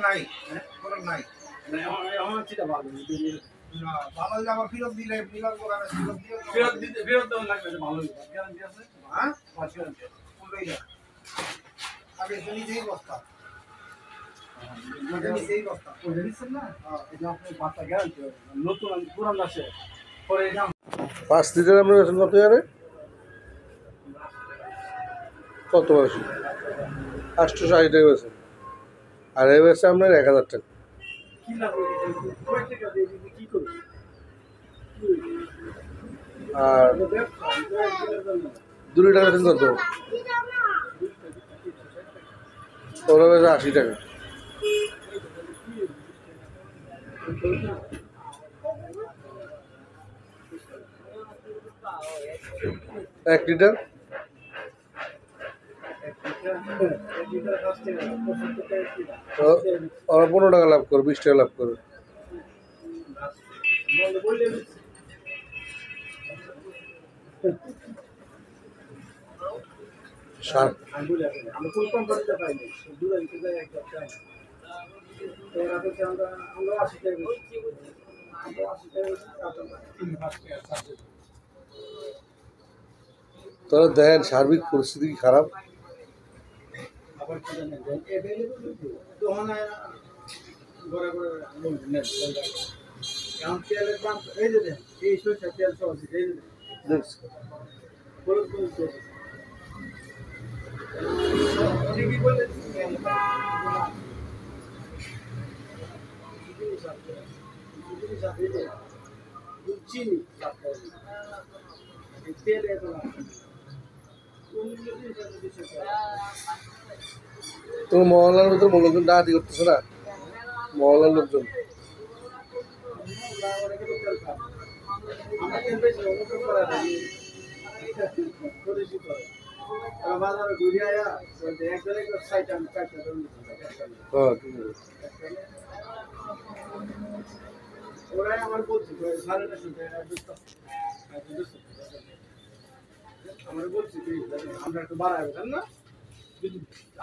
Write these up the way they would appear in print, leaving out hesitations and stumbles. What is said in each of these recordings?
নাই, প্রোডাক্ট নাই। আমার যেটা ভালো না ভালো হলে আবার ফেরত দিলে মিলার দোকানে ফেরত দেওয়া লাগবে, ভালো গ্যারান্টি আছে। হ্যাঁ গ্যারান্টি কোনটাই না আগে নিজেই বস্তা ওটা নিচ্ছেন না, এটা আপনার বাচ্চা গ্যারান্টি হবে। নতুন পুরান আছে পরে এটা 5 লিটার আপনার বেছেন কত জানে? কত বেশি? 860 টাকা বেছেন। আর এই বেছে আপনার 1000 টাকা। কি লাগবে কি করবে? আর 2 লিটার বেছেন কত? ওরা বেছে 80 টাকা। এক লিটার ওরা 15 টাকা লাভ করে, 20 টাকা লাভ করে। সার আমি কোন কোম্পানিতে পাইনি, দূরে জায়গায় একটা চাই। আমরা 80 টাকা আমরা 80 টাকা তোরা দেখেন সার্বিক পরিস্থিতি কি খারাপ। আবার কি জানেন এভেলেবল তখন ঘরে ঘরে এখন তেলের দাম এই যে দেন, এই সরষের তেল চলছে, এই যে দেখছি হলুদ অনেকেই বলে চিনি তেল এত তোমার মহল্লার ভিতরে লোকজন ডাকাতি করতেছে না, মহল্লার লোকজন। বাজারে ঘুরে আয়া একজনে সাইট আমি হ্যাঁ ঠিক আছে। ওরাই আমার বলছে আমরা বলছি আমরা একটু বাড়াই না,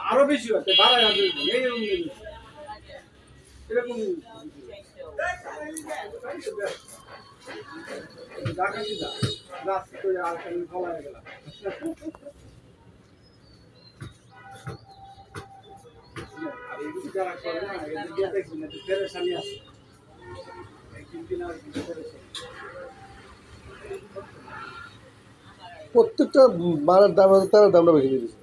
আরো বেশি হয় বাড়াই এরকম ডাকাতি না গাছ করে আর খাওয়া গেল। আর এগুলো যারা করে না এগুলো দেখছি না পেরেশানি আছে। প্রত্যেকটা মালের দাম আছে, তার দামটা বেশি দিয়ে দিচ্ছে।